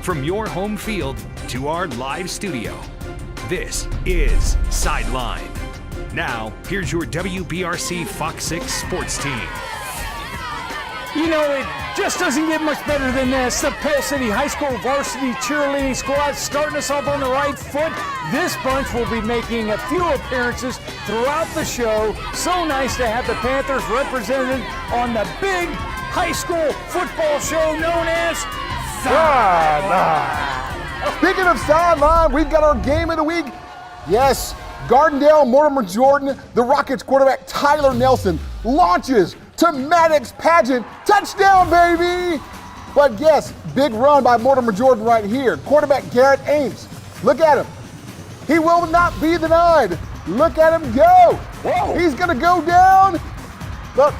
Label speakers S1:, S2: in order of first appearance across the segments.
S1: from your home field to our live studio. This is Sideline. Now, here's your WBRC Fox 6 sports team.
S2: You know, it just doesn't get much better than this. The Pell City High School varsity cheerleading squad starting us off on the right foot. This bunch will be making a few appearances throughout the show. So nice to have the Panthers represented on the big high school football show known as Sideline.
S3: Speaking of Sideline, we've got our game of the week. Yes, Gardendale, Mortimer Jordan, the Rockets quarterback Tyler Nelson launches to Maddox Pageant. Touchdown, baby! But yes, big run by Mortimer Jordan right here. Quarterback Garrett Ames. Look at him. He will not be denied. Look at him go.
S2: Whoa.
S3: He's going to go down. Look,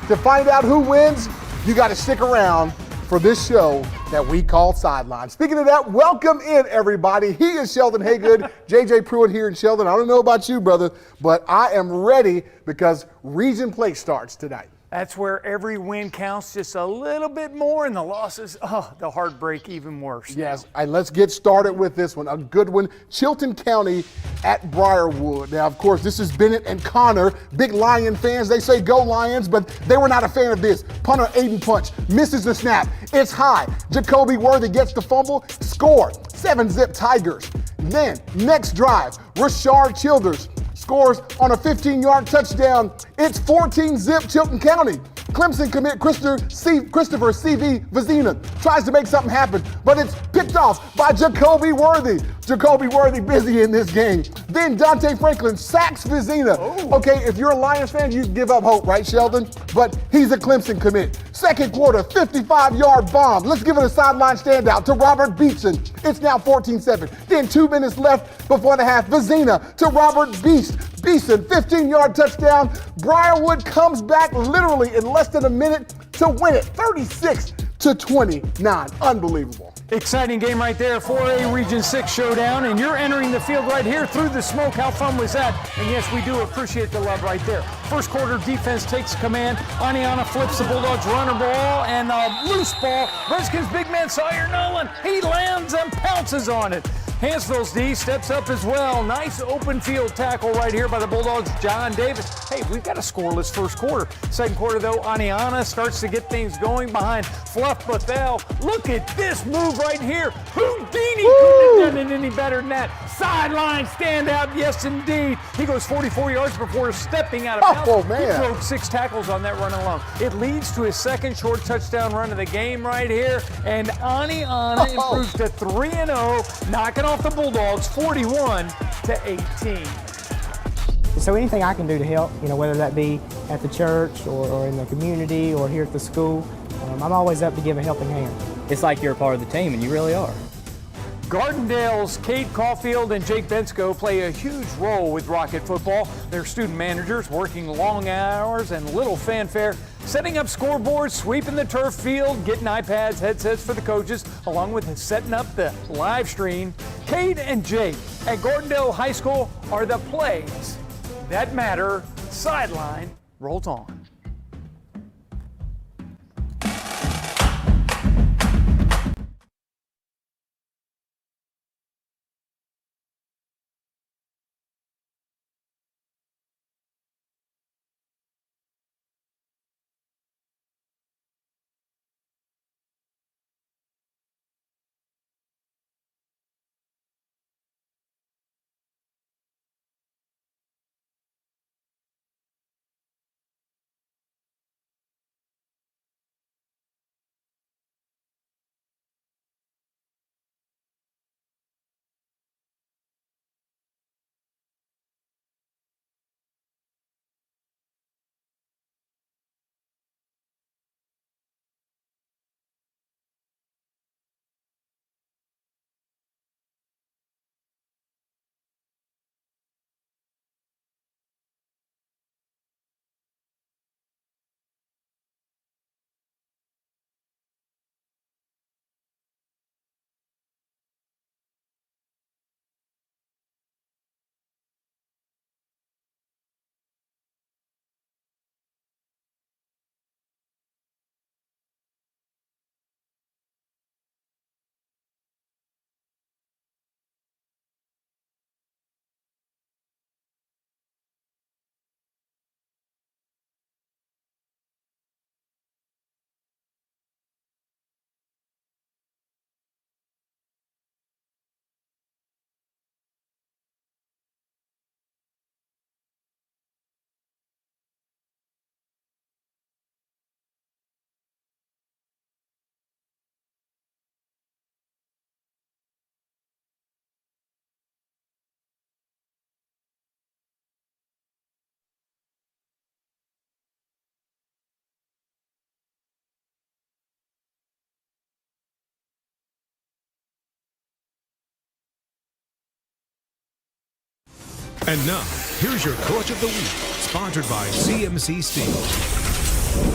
S3: to find out who wins, you got to stick around for this show that we call Sideline. Speaking of that, welcome in, everybody. He is Sheldon Haygood, JJ Pruitt here in Sheldon. I don't know about you, brother, but I am ready because region play starts tonight.
S2: That's where every win counts just a little bit more, and the losses, the heartbreak even worse.
S3: Yes, and let's get started with this one. A good one, Chilton County at Briarwood. Now, of course, this is Bennett and Connor, big Lion fans. They say go Lions, but they were not a fan of this. Punter Aiden Punch misses the snap. It's high. Jacoby Worthy gets the fumble. Score. 7-zip Tigers. Then, next drive, Rashard Childers scores on a 15-yard touchdown. It's 14-zip Chilton County. Clemson commit Christopher C.V. Vizina tries to make something happen, but it's picked off by Jacoby Worthy. Jacoby Worthy busy in this game. Then Dante Franklin sacks Vizina. Oh. Okay, if you're a Lions fan, you give up hope, right, Sheldon? But he's a Clemson commit. Second quarter, 55-yard bomb. Let's give it a sideline standout to Robert Beeson. It's now 14-7. Then 2 minutes left before the half. Vizina to Robert Beeson, 15-yard touchdown. Briarwood comes back literally in less than a minute to win it, 36-29. Unbelievable.
S2: Exciting game right there for a Region 6 showdown, and you're entering the field right here through the smoke. How fun was that? And yes, we do appreciate the love right there. First quarter defense takes command. Oneonta flips the Bulldogs runner ball, and a loose ball. Redskins big man Sawyer Nolan, he lands and pounces on it. Hansville's D steps up as well. Nice open field tackle right here by the Bulldogs, John Davis. Hey, we've got a scoreless first quarter. Second quarter, though, Oneonta starts to get things going behind Fluff Bethel. Look at this move right here. Houdini couldn't have done it any better than that. Sideline standout, yes, indeed. He goes 44 yards before stepping out of bounds.
S3: Oh, man.
S2: He broke 6 tackles on that run alone. It leads to his second short touchdown run of the game right here, and Oneonta improves to 3-0, knocking off the Bulldogs 41-18.
S4: So anything I can do to help, whether that be at the church or in the community or here at the school, I'm always up to give a helping hand.
S5: It's like you're a part of the team, and you really are.
S2: Gardendale's Cade Caulfield and Jake Bensko play a huge role with Rocket football. They're student managers working long hours and little fanfare, setting up scoreboards, sweeping the turf field, getting iPads, headsets for the coaches, along with setting up the live stream. Cade and Jake at Gardendale High School are the plays that matter. Sideline rolls on.
S1: And now, here's your Coach of the Week, sponsored by CMC Steel.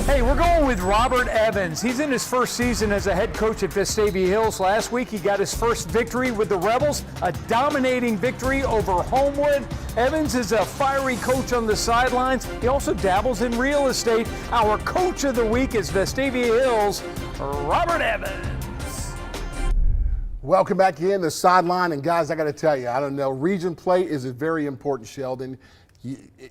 S2: Hey, we're going with Robert Evans. He's in his first season as a head coach at Vestavia Hills. Last week, he got his first victory with the Rebels, a dominating victory over Homewood. Evans is a fiery coach on the sidelines. He also dabbles in real estate. Our Coach of the Week is Vestavia Hills, Robert Evans.
S3: Welcome back in the sideline, and guys, I got to tell you, I don't know, region play is very important, Sheldon.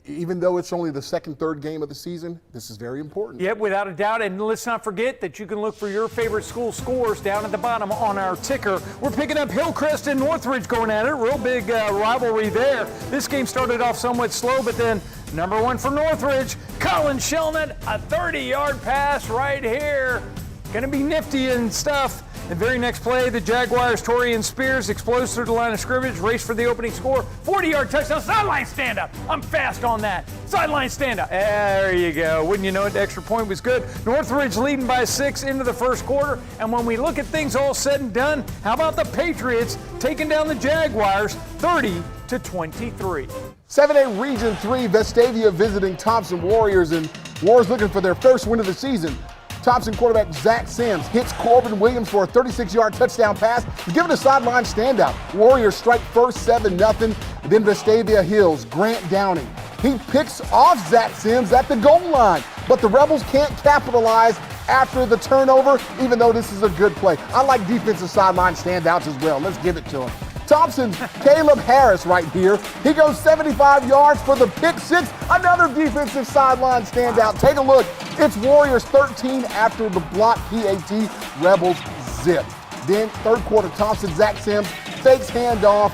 S3: Even though it's only the second, third game of the season, this is very important.
S2: Yep, without a doubt. And let's not forget that you can look for your favorite school scores down at the bottom on our ticker. We're picking up Hillcrest and Northridge going at it. Real big rivalry there. This game started off somewhat slow, but then number one for Northridge, Colin Shellnut, a 30-yard pass right here. Going to be nifty and stuff. The very next play, the Jaguars' Torian Spears explodes through the line of scrimmage, race for the opening score, 40-yard touchdown, sideline stand-up. I'm fast on that. Sideline stand-up. There you go. Wouldn't you know it, the extra point was good. Northridge leading by 6 into the first quarter. And when we look at things all said and done, how about the Patriots taking down the Jaguars 30-23?
S3: 7A Region 3, Vestavia visiting Thompson Warriors, and Warriors looking for their first win of the season. Thompson quarterback Zach Sims hits Corbin Williams for a 36-yard touchdown pass. He's given a sideline standout. Warriors strike first 7-0. Then Vestavia Hills, Grant Downing. He picks off Zach Sims at the goal line, but the Rebels can't capitalize after the turnover, even though this is a good play. I like defensive sideline standouts as well. Let's give it to him. Thompson's Caleb Harris right here. He goes 75 yards for the pick six. Another defensive sideline standout. Take a look. It's Warriors 13 after the block PAT. Rebels zip. Then third quarter, Thompson, Zach Sims fakes handoff.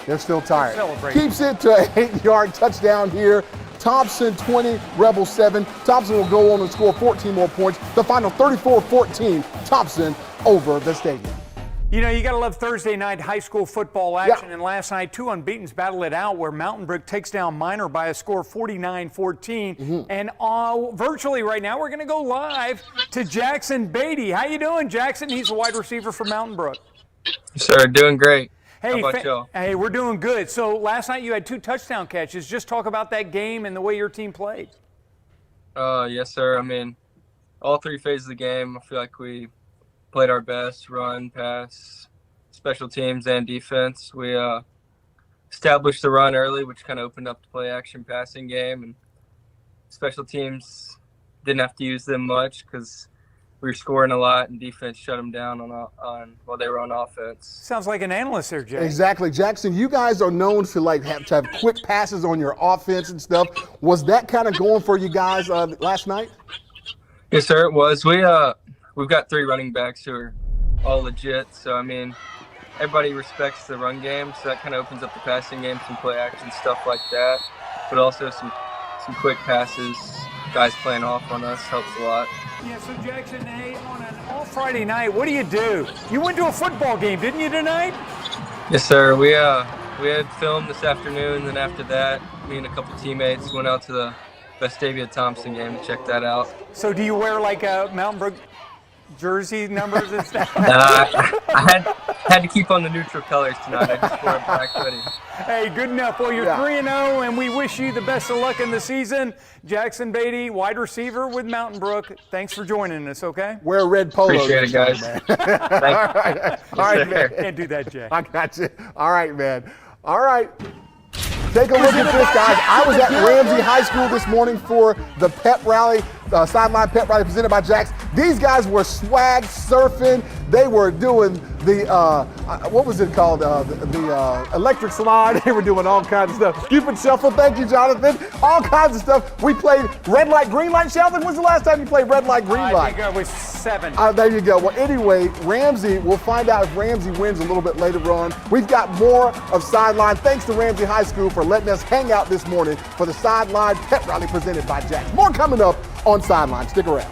S3: They're still tired. Keeps it to an 8-yard touchdown here. Thompson 20, Rebels 7. Thompson will go on and score 14 more points. The final 34-14, Thompson over the stadium.
S2: You know, you got to love Thursday night high school football action. And last night, two unbeatens battle it out where Mountain Brook takes down Minor by a score of 49-14. And virtually right now, we're going to go live to Jackson Beatty. How you doing, Jackson? He's a wide receiver for Mountain Brook.
S6: Sir, doing great.
S2: Hey,
S6: how about y'all?
S2: Hey, we're doing good. So last night you had 2 touchdown catches. Just talk about that game and the way your team played.
S6: Yes, sir. I mean, all 3 phases of the game, I feel like we played our best: run, pass, special teams, and defense. We established the run early, which kind of opened up the play-action passing game. And special teams didn't have to use them much because we were scoring a lot, and defense shut them down on while they were on offense.
S2: Sounds like an analyst there, Jay.
S3: Exactly. Jackson, you guys are known to have quick passes on your offense and stuff. Was that kind of going for you guys last night?
S6: Yes, sir, it was. We've got 3 running backs who are all legit. So, I mean, everybody respects the run game. So that kind of opens up the passing game, some play action stuff like that. But also some quick passes. Guys playing off on us helps a lot.
S2: Yeah, so Jackson, hey, on an all Friday night, what do? You went to a football game, didn't you, tonight?
S6: Yes, sir. We had film this afternoon. Then after that, me and a couple teammates went out to the Vestavia Thompson game to check that out.
S2: So do you wear like a Mountain Brook jersey numbers and stuff?
S6: I had to keep on the neutral colors tonight. I just wore a black hoodie.
S2: Hey, good enough. Well, you're 3-0, and we wish you the best of luck in the season. Jackson Beatty, wide receiver with Mountain Brook. Thanks for joining us, okay?
S3: Wear a red polo.
S6: Appreciate it, guys.
S3: All right, man.
S2: Can't do that, Jay.
S3: I got you. All right, man. All right. Take a look at this, guys. I was at Ramsey High School this morning for the pep rally, sideline pep rally presented by Jax. These guys were swag surfing. They were doing the, what was it called? The electric slide. They were doing all kinds of stuff. Cupid shuffle. Thank you, Jonathan. All kinds of stuff. We played red light, green light. Sheldon, when's the last time you played red light, green light?
S2: I think I was 7.
S3: There you go. Well, anyway, Ramsey, we'll find out if Ramsey wins a little bit later on. We've got more of Sideline. Thanks to Ramsey High School for letting us hang out this morning for the Sideline pep rally presented by Jax. More coming up on Sideline. Stick around.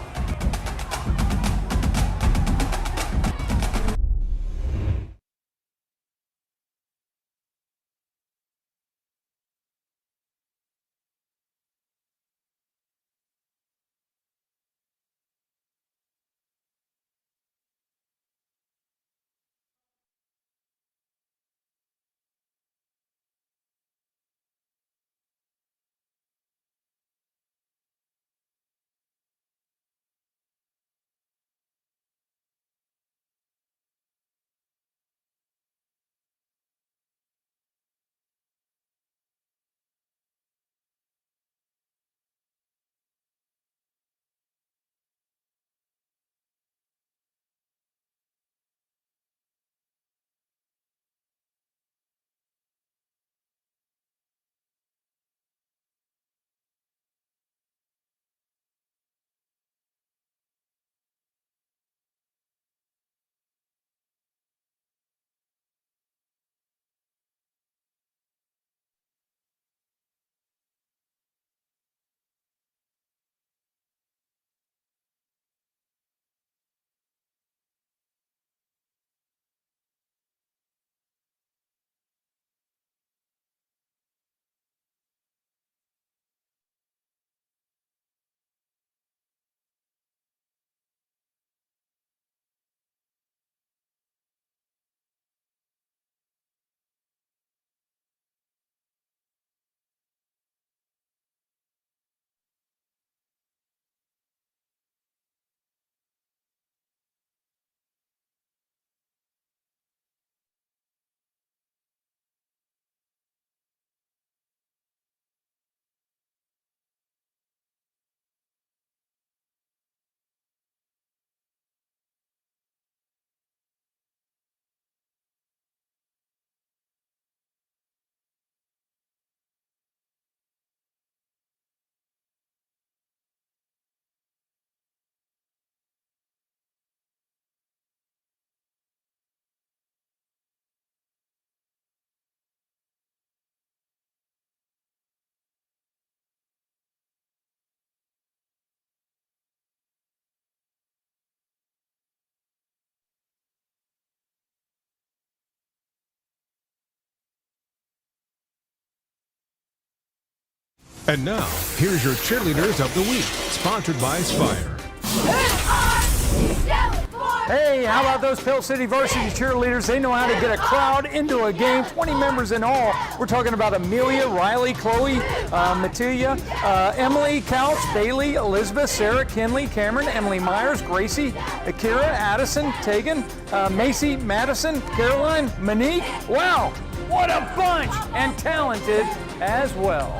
S1: And now, here's your cheerleaders of the week, sponsored by Spire.
S2: Hey, how about those Pell City varsity cheerleaders? They know how to get a crowd into a game, 20 members in all. We're talking about Amelia, Riley, Chloe, Matia, Emily, Couch, Bailey, Elizabeth, Sarah, Kinley, Cameron, Emily Myers, Gracie, Akira, Addison, Tegan, Macy, Madison, Caroline, Monique. Wow, what a bunch, and talented as well.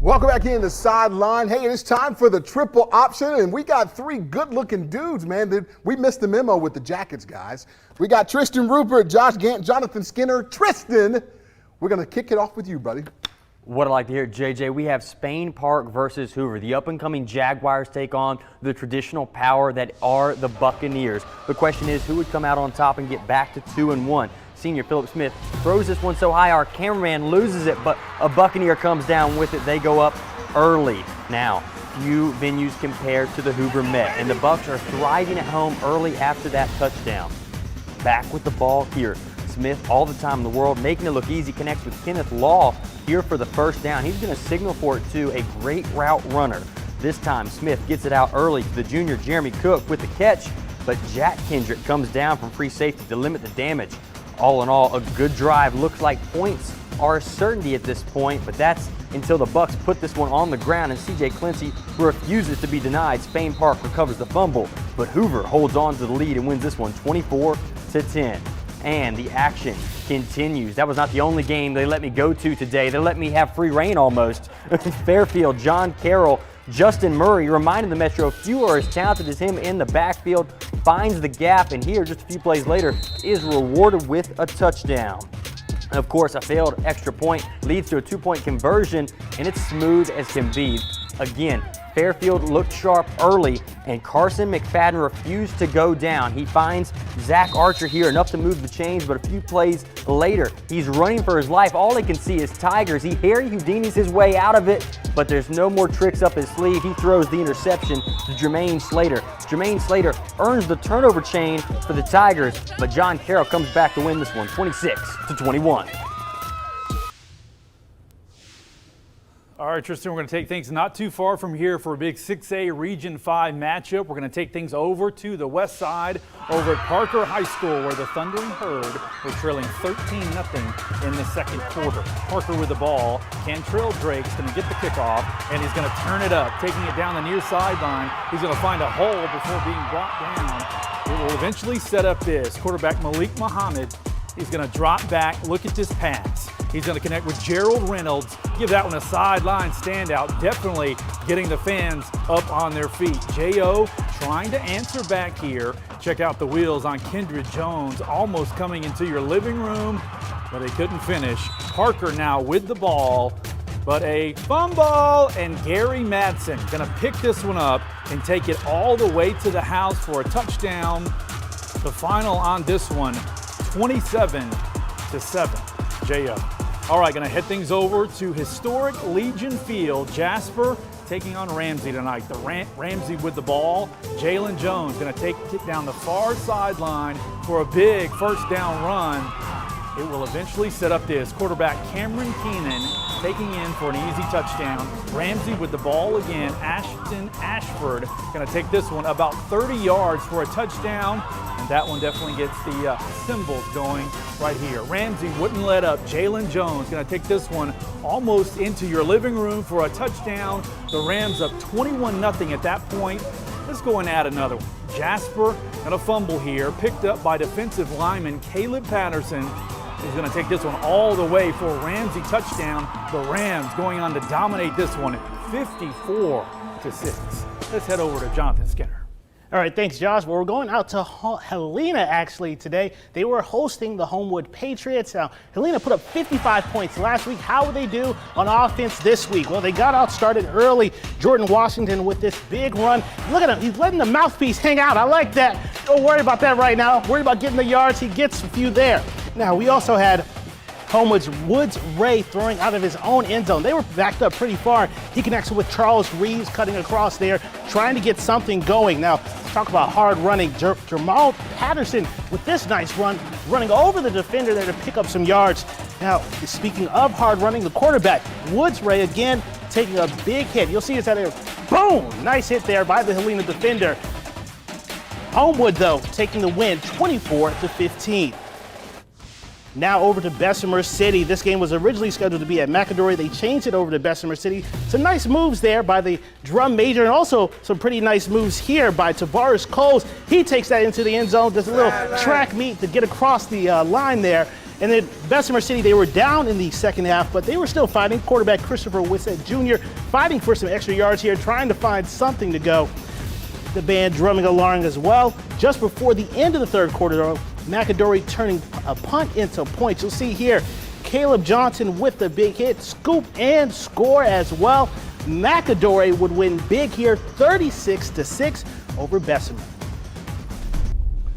S3: Welcome back in the Sideline. Hey, it's time for the triple option, and we got three good-looking dudes, man. We missed the memo with the jackets, guys. We got Tristan Rupert, Josh Gant, Jonathan Skinner. Tristan, we're going to kick it off with you, buddy.
S5: What I'd like to hear, JJ, we have Spain Park versus Hoover. The up-and-coming Jaguars take on the traditional power that are the Buccaneers. The question is, who would come out on top and get back to 2-1? Senior Philip Smith throws this one so high our cameraman loses it, but a Buccaneer comes down with it. They go up early. Now, few venues compared to the Hoover Met, and the Bucs are thriving at home early after that touchdown. Back with the ball here. Smith all the time in the world, making it look easy, connects with Kenneth Law here for the first down. He's going to signal for it to a great route runner. This time, Smith gets it out early to the junior Jeremy Cook with the catch, but Jack Kendrick comes down from free safety to limit the damage. All in all, a good drive. Looks like points are a certainty at this point, but that's until the Bucs put this one on the ground and CJ Clancy refuses to be denied. Spain Park recovers the fumble, but Hoover holds on to the lead and wins this one 24-10. And the action continues. That was not the only game they let me go to today. They let me have free reign almost. Fairfield, John Carroll, Justin Murray, reminding the Metro few are as talented as him in the backfield, finds the gap, and here just a few plays later is rewarded with a touchdown. And of course, a failed extra point leads to a 2-point conversion, and it's smooth as can be. Again, Fairfield looked sharp early, and Carson McFadden refused to go down. He finds Zach Archer here, enough to move the chains, but a few plays later, he's running for his life. All he can see is Tigers. He Harry Houdini's his way out of it, but there's no more tricks up his sleeve. He throws the interception to Jermaine Slater. Jermaine Slater earns the turnover chain for the Tigers, but John Carroll comes back to win this one, 26-21.
S7: All right, Tristan, we're going to take things not too far from here for a big 6A Region 5 matchup. We're going to take things over to the west side, over at Parker High School, where the Thundering Herd were trailing 13-0 in the second quarter. Parker with the ball. Cantrell Drake's going to get the kickoff, and he's going to turn it up, taking it down the near sideline. He's going to find a hole before being brought down. It will eventually set up this. Quarterback Malik Muhammad. He's going to drop back, look at this pass. He's going to connect with Gerald Reynolds, give that one a sideline standout, definitely getting the fans up on their feet. J.O. trying to answer back here. Check out the wheels on Kendrick Jones, almost coming into your living room, but they couldn't finish. Parker now with the ball, but a fumble, and Gary Madsen going to pick this one up and take it all the way to the house for a touchdown. The final on this one, 27-7, J.O. All right, going to head things over to historic Legion Field. Jasper taking on Ramsey tonight. The Ramsey with the ball. Jalen Jones going to take it down the far sideline for a big first down run. It will eventually set up this. Quarterback Cameron Keenan taking in for an easy touchdown. Ramsey with the ball again. Ashford going to take this one about 30 yards for a touchdown. And that one definitely gets the cymbals going right here. Ramsey wouldn't let up. Jalen Jones going to take this one almost into your living room for a touchdown. The Rams up 21-0 at that point. Let's go and add another one. Jasper and a fumble here, picked up by defensive lineman Caleb Patterson. He's going to take this one all the way for a Ramsey touchdown. The Rams going on to dominate this one 54-6. Let's head over to Jonathan Skinner.
S8: All right, thanks, Josh. Well, we're going out to Helena, actually, today. They were hosting the Homewood Patriots. Now, Helena put up 55 points last week. How would they do on offense this week? Well, they got out started early. Jordan Washington with this big run. Look at him. He's letting the mouthpiece hang out. I like that. Don't worry about that right now. Worry about getting the yards. He gets a few there. Now, we also had Homewood's Woods Ray throwing out of his own end zone. They were backed up pretty far. He connects with Charles Reeves cutting across there, trying to get something going. Now, talk about hard running. Jamal Patterson with this nice run, running over the defender there to pick up some yards. Now, speaking of hard running, the quarterback, Woods Ray, again taking a big hit. You'll see it's at a boom, nice hit there by the Helena defender. Homewood, though, taking the win 24-15. Now over to Bessemer City. This game was originally scheduled to be at McAdory. They changed it over to Bessemer City. Some nice moves there by the drum major, and also some pretty nice moves here by Tavares Coles. He takes that into the end zone, does a little track meet to get across the line there. And then Bessemer City, they were down in the second half, but they were still fighting. Quarterback Christopher Wissett Jr. fighting for some extra yards here, trying to find something to go. The band drumming along as well. Just before the end of the third quarter, though, McAdory turning a punt into points. You'll see here, Caleb Johnson with the big hit, scoop and score as well. McAdory would win big here, 36-6 over Bessemer.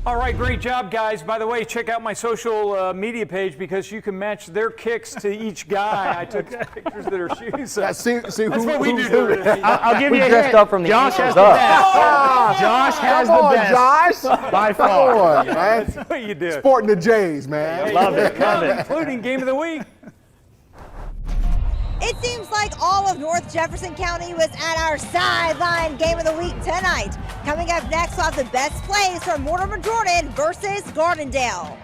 S2: All right, great job, guys. By the way, check out my social media page because you can match their kicks to each guy. I took pictures of their shoes.
S3: See
S2: That's
S3: who,
S2: what we
S3: who's
S2: do.
S3: who.
S8: I'll give you a
S5: dressed
S8: hint.
S5: up from the
S8: Josh
S5: ankles
S8: has the
S5: up.
S8: best. Josh has
S3: Come
S8: the
S3: on,
S8: best.
S3: Josh.
S8: By
S3: Come
S8: far.
S3: on, man.
S2: That's what you do.
S3: Sporting the Jays, man.
S8: Love it, love it.
S2: Including Game of the Week.
S9: It seems like all of North Jefferson County was at our Sideline Game of the Week tonight. Coming up next, we'll have the best plays from Mortimer Jordan versus Gardendale.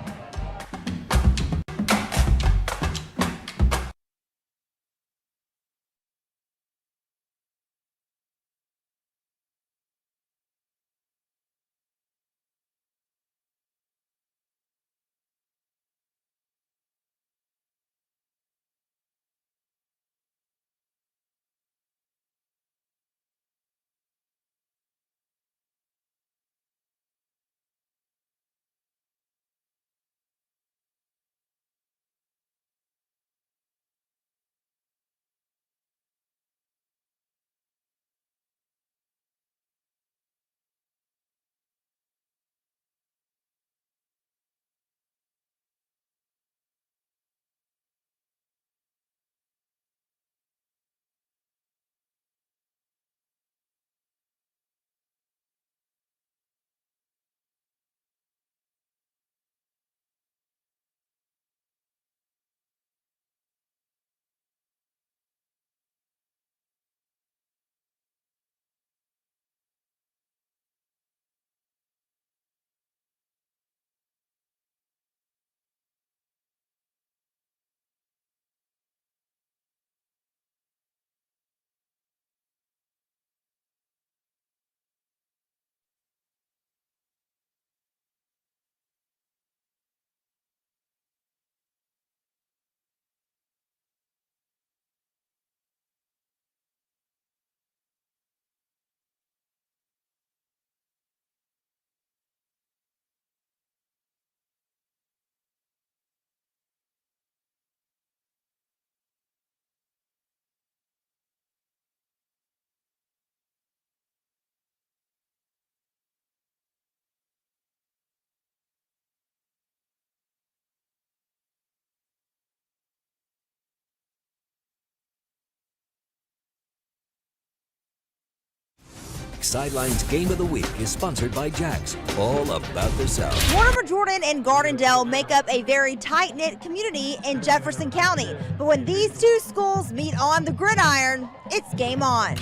S10: Sideline's Game of the Week is sponsored by Jack's, all about the South.
S9: Mortimer Jordan and Gardendale make up a very tight-knit community in Jefferson County. But when these two schools meet on the gridiron, it's game on.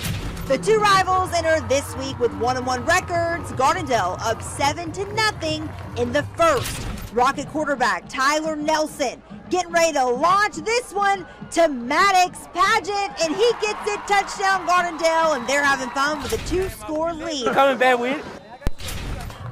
S9: The two rivals enter this week with 1-1 records. Gardendale up 7-0 in the first. Rocket quarterback Tyler Nelson getting ready to launch this one to Maddox Pageant, and he gets it, touchdown Gardendale, and they're having fun with a 2-score lead.
S5: Coming back with it.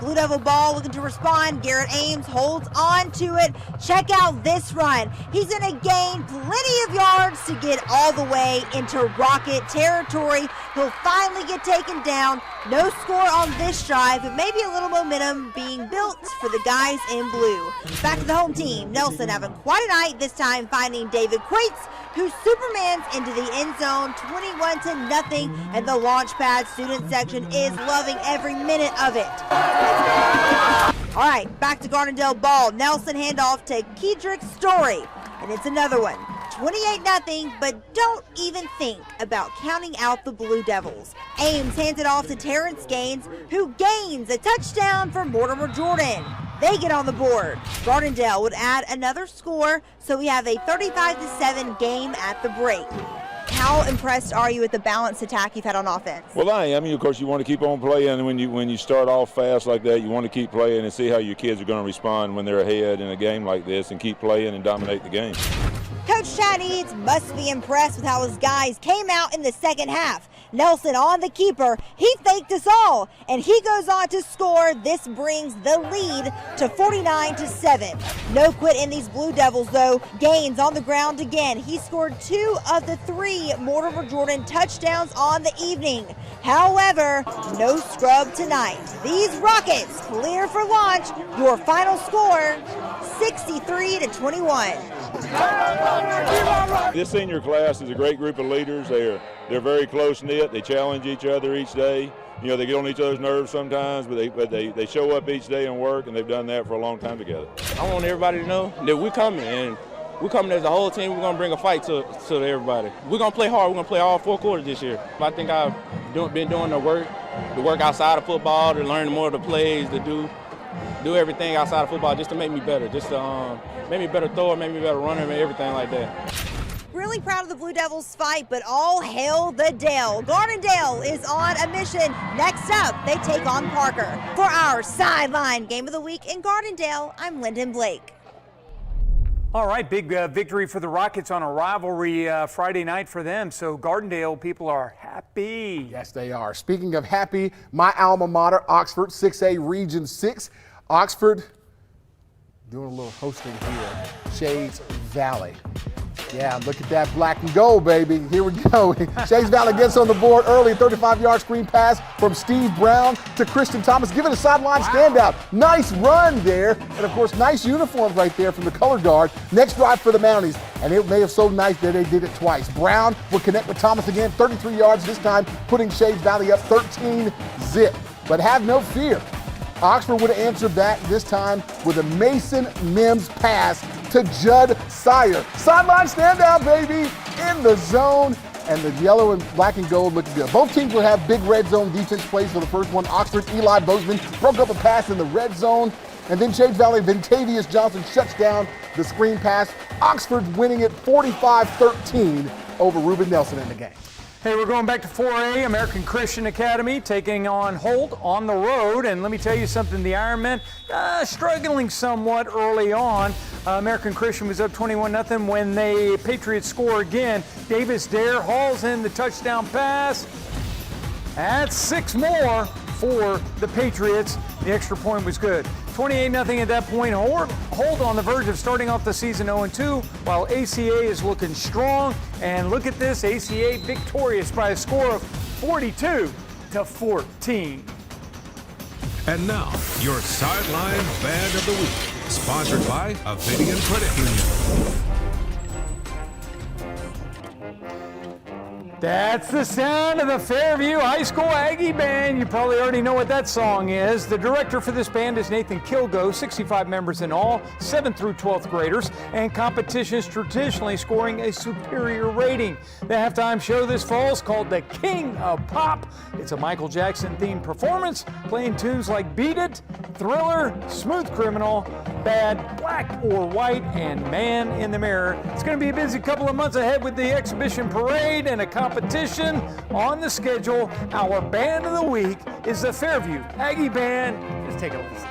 S9: Blue Devil ball looking to respond. Garrett Ames holds on to it. Check out this run. He's going to gain plenty of yards to get all the way into Rocket territory. He'll finally get taken down. No score on this drive, but maybe a little momentum being built for the guys in blue. Back to the home team. Nelson having quite a night, this time finding David Quates, who Supermans into the end zone, 21-0, and the launch pad student section is loving every minute of it. All right, back to Gardendale ball. Nelson handoff to Kedrick Story, and it's another one. 28-0, but don't even think about counting out the Blue Devils. Ames hands it off to Terrence Gaines, who gains a touchdown for Mortimer Jordan. They get on the board. Gardendale would add another score, so we have a 35-7 game at the break. How impressed are you with the balanced attack you've had on offense?
S11: Well, I am. Of course, you want to keep on playing. When you start off fast like that, you want to keep playing and see how your kids are going to respond when they're ahead in a game like this, and keep playing and dominate the game.
S9: Coach Chad Eads must be impressed with how his guys came out in the second half. Nelson on the keeper. He faked us all, and he goes on to score. This brings the lead to 49-7. No quit in these Blue Devils, though. Gaines on the ground again. He scored 2 of the 3 Mortimer Jordan touchdowns on the evening. However, no scrub tonight. These Rockets clear for launch. Your final score, 63-21.
S11: This senior class is a great group of leaders. They're very close-knit. They challenge each other each day. They get on each other's nerves sometimes, but they show up each day and work, and they've done that for a long time together.
S12: I want everybody to know that we're coming, and we're coming as a whole team. We're going to bring a fight to everybody. We're going to play hard. We're going to play all 4 quarters this year. I think I've been doing the work outside of football, to learn more of the plays, to do everything outside of football just to make me better, just to make me a better thrower, make me a better runner, and everything like that.
S9: Really proud of the Blue Devils fight, but all hail the Dale. Gardendale is on a mission. Next up, they take on Parker. For our Sideline Game of the Week in Gardendale, I'm Lyndon Blake.
S2: All right, big victory for the Rockets on a rivalry Friday night for them. So Gardendale people are happy.
S3: Yes, they are. Speaking of happy, my alma mater, Oxford, 6A Region 6. Oxford doing a little hosting here. Shades Valley. Yeah, look at that black and gold, baby. Here we go. Shades Valley gets on the board early. 35-yard screen pass from Steve Brown to Christian Thomas, giving a sideline standout. Nice run there. And, of course, nice uniforms right there from the color guard. Next drive for the Mounties. And it may have so nice that they did it twice. Brown will connect with Thomas again. 33 yards this time, putting Shades Valley up 13-zip. But have no fear. Oxford would answer back this time with a Mason Mims pass to Judd Sire. Sideline standout, baby, in the zone. And the yellow and black and gold looking good. Both teams will have big red zone defense plays for the first one. Oxford, Eli Bozeman broke up a pass in the red zone. And then Shades Valley, Ventavious Johnson shuts down the screen pass. Oxford winning it 45-13 over Reuben Nelson in the game.
S2: Hey, we're going back to 4A, American Christian Academy, taking on Holt on the road. And let me tell you something, the Ironmen struggling somewhat early on. American Christian was up 21-0 when the Patriots score again. Davis Dare hauls in the touchdown pass. That's 6 more for the Patriots. The extra point was good. 28-0 at that point. Holt on the verge of starting off the season 0-2, while ACA is looking strong. And look at this, ACA victorious by a score of 42-14.
S1: And now, your Sideline Band of the Week, sponsored by Avidian Credit Union.
S2: That's the sound of the Fairview High School Aggie Band. You probably already know what that song is. The director for this band is Nathan Kilgo, 65 members in all, 7th through 12th graders, and competitions traditionally scoring a superior rating. The halftime show this fall is called The King of Pop. It's a Michael Jackson-themed performance, playing tunes like Beat It, Thriller, Smooth Criminal, Bad, Black or White, and Man in the Mirror. It's going to be a busy couple of months ahead with the exhibition parade and a competition on the schedule. Our band of the week is the Fairview Aggie Band. Let's take a listen.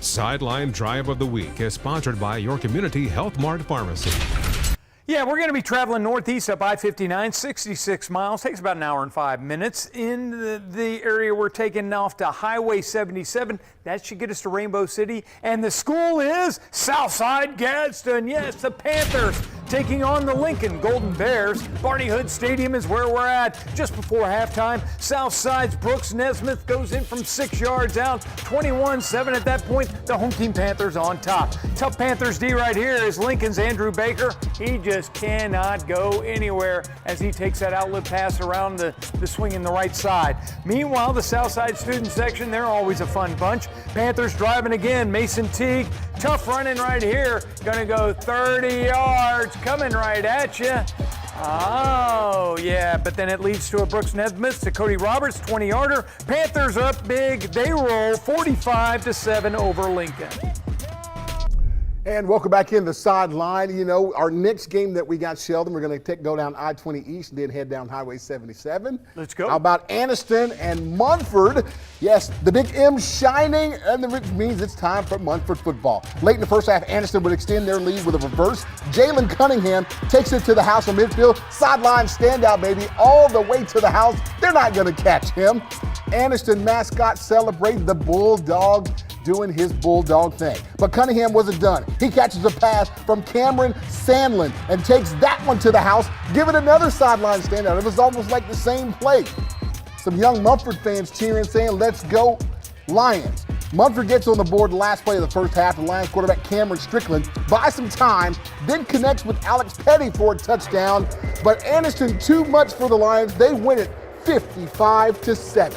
S13: Sideline Drive of the Week is sponsored by your Community Health Mart Pharmacy.
S2: Yeah, we're going to be traveling northeast up I-59, 66 miles. Takes about an hour and 5 minutes. In the area we're taking off to Highway 77. That should get us to Rainbow City. And the school is Southside Gadsden. Yes, the Panthers taking on the Lincoln Golden Bears. Barney Hood Stadium is where we're at. Just before halftime, Southside's Brooks Nesmith goes in from 6 yards out. 21-7 at that point. The home team Panthers on top. Tough Panthers D right here is Lincoln's Andrew Baker. He just cannot go anywhere as he takes that outlet pass around the swing in the right side. Meanwhile, the Southside student section, they're always a fun bunch. Panthers driving again. Mason Teague, tough running right here. Gonna go 30 yards, coming right at you. Oh, yeah, but then it leads to a Brooks Nesmith to Cody Roberts, 20-yarder. Panthers up big. They roll 45-7 over Lincoln.
S3: And welcome back in the Sideline. You know, our next game that we got, Sheldon, we're going to go down I-20 East and then head down Highway 77.
S2: Let's go.
S3: How about Anniston and Munford? Yes, the big M shining, and which means it's time for Munford football. Late in the first half, Anniston would extend their lead with a reverse. Jalen Cunningham takes it to the house on midfield. Sideline standout, baby, all the way to the house. They're not going to catch him. Anniston mascot celebrating the Bulldog doing his Bulldog thing. But Cunningham wasn't done. He catches a pass from Cameron Sandlin and takes that one to the house, giving another sideline standout. It was almost like the same play. Some young Munford fans cheering, saying, "Let's go Lions." Munford gets on the board the last play of the first half. The Lions quarterback Cameron Strickland buys some time, then connects with Alex Petty for a touchdown. But Anniston too much for the Lions. They win it 55-7.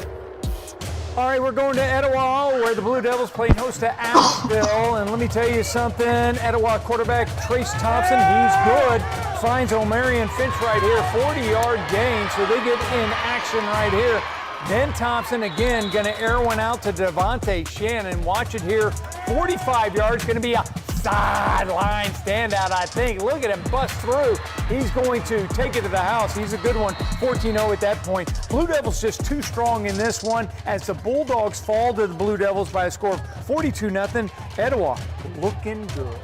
S2: All right, we're going to Etowah, where the Blue Devils playing host to Ashville. And let me tell you something, Etowah quarterback Trace Thompson, he's good. Finds O'Marion Finch right here, 40-yard gain, so they get in action right here. Then Thompson again going to air one out to Devontae Shannon. Watch it here, 45 yards, going to be a sideline standout, I think. Look at him bust through. He's going to take it to the house. He's a good one, 14-0 at that point. Blue Devils just too strong in this one as the Bulldogs fall to the Blue Devils by a score of 42-0. Etowah looking good.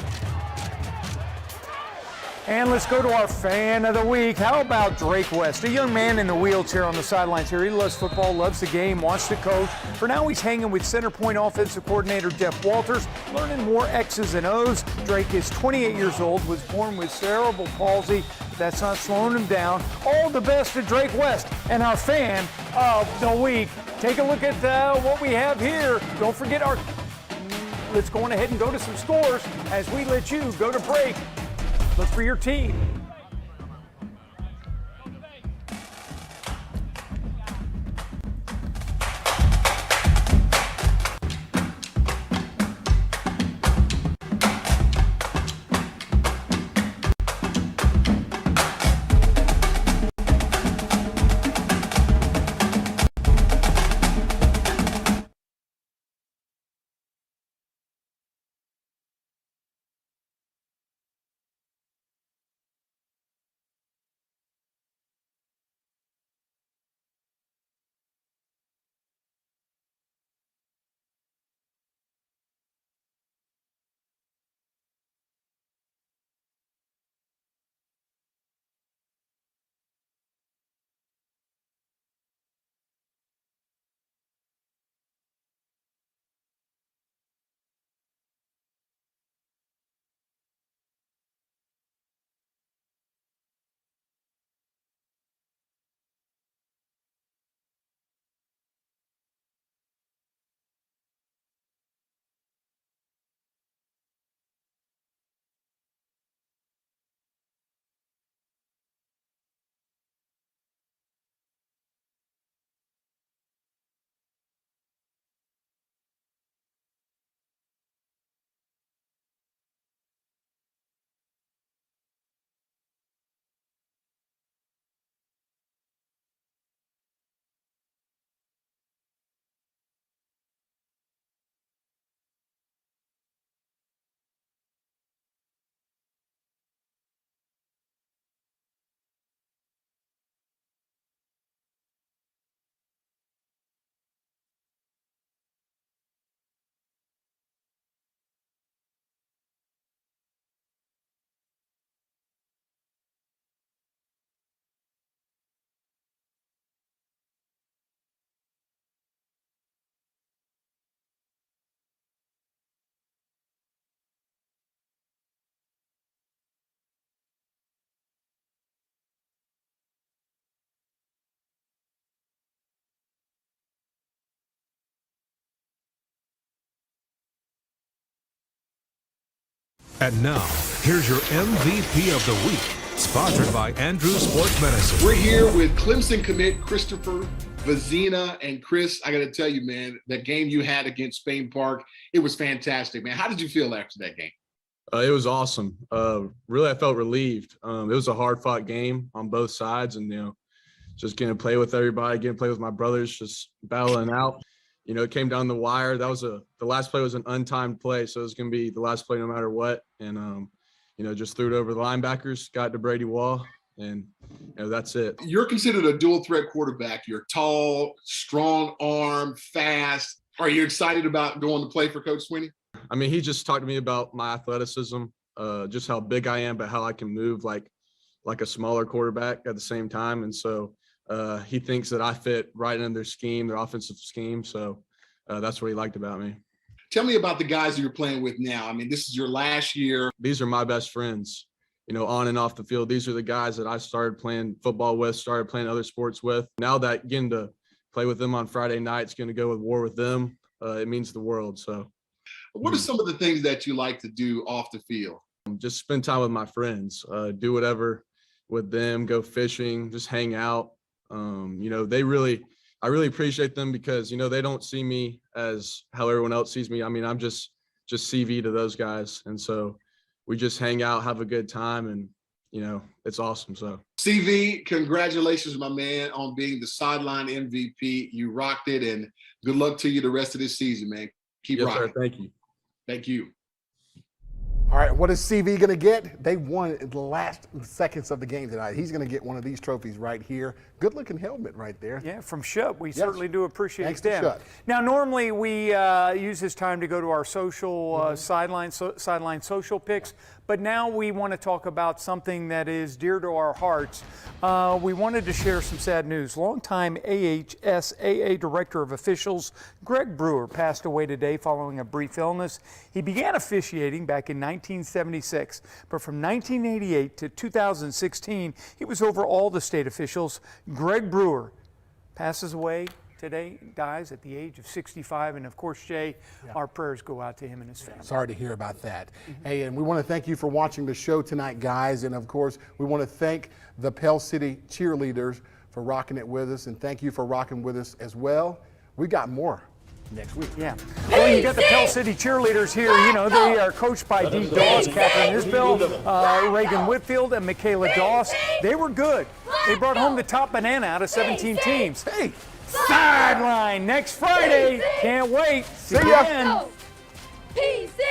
S2: And let's go to our fan of the week. How about Drake West, a young man in the wheelchair on the sidelines here. He loves football, loves the game, wants to coach. For now, he's hanging with center point offensive coordinator Jeff Walters, learning more X's and O's. Drake is 28 years old, was born with cerebral palsy. That's not slowing him down. All the best to Drake West and our fan of the week. Take a look at what we have here. Don't forget let's go on ahead and go to some scores as we let you go to break. Look for your team.
S13: And now, here's your MVP of the week, sponsored by Andrew Sports Medicine.
S3: We're here with Clemson commit Christopher Vazina. And Chris, I got to tell you, man, that game you had against Spain Park, it was fantastic, man. How did you feel after that game?
S14: It was awesome. Really, I felt relieved. It was a hard-fought game on both sides, and just getting to play with everybody, getting to play with my brothers, just battling out. It came down the wire. That was the last play was an untimed play, so it was going to be the last play no matter what. And just threw it over the linebackers, got to Brady Wall, and that's it.
S3: You're considered a dual-threat quarterback. You're tall, strong arm, fast. Are you excited about going to play for Coach Swinney?
S14: I mean, he just talked to me about my athleticism, just how big I am, but how I can move like a smaller quarterback at the same time. And so he thinks that I fit right in their scheme, their offensive scheme. So that's what he liked about me.
S3: Tell me about the guys that you're playing with now. I mean, this is your last year.
S14: These are my best friends, on and off the field. These are the guys that I started playing football with, started playing other sports with. Now that getting to play with them on Friday night is going to go with war with them. It means the world. So.
S3: What are some of the things that you like to do off the field?
S14: Just spend time with my friends, do whatever with them, go fishing, just hang out. I really appreciate them because, they don't see me as how everyone else sees me. I mean, I'm just CV to those guys. And so we just hang out, have a good time, and, it's awesome. So
S3: CV, congratulations, my man, on being the sideline MVP. You rocked it, and good luck to you the rest of this season, man. Keep
S14: yes,
S3: rocking.
S14: Sir, thank you.
S3: Thank you. All right, what is CV going to get? They won the last seconds of the game tonight. He's going to get one of these trophies right here. Good-looking helmet right there.
S2: Yeah, from Shutt. We certainly do appreciate
S3: Thanks to
S2: them.
S3: Shutt.
S2: Now, normally we use this time to go to our social sideline social picks, but now we want to talk about something that is dear to our hearts. We wanted to share some sad news. Longtime AHSAA Director of Officials Greg Brewer passed away today following a brief illness. He began officiating back in 1976, but from 1988 to 2016, he was over all the state officials. Greg Brewer passes away today, dies at the age of 65, and of course, Jay, our prayers go out to him and his family.
S3: Sorry to hear about that. Hey, and we want to thank you for watching the show tonight, guys, and of course, we want to thank the Pell City Cheerleaders for rocking it with us, and thank you for rocking with us as well. We got more next week.
S2: Yeah. Well, you got the Pell City Cheerleaders here. They are coached by Dee Doss, Catherine Isbell, Reagan Whitfield, and Michaela Doss. They were good. They brought home the top banana out of 17 teams. Hey, Sideline next Friday. Can't wait. See you again.
S15: PC.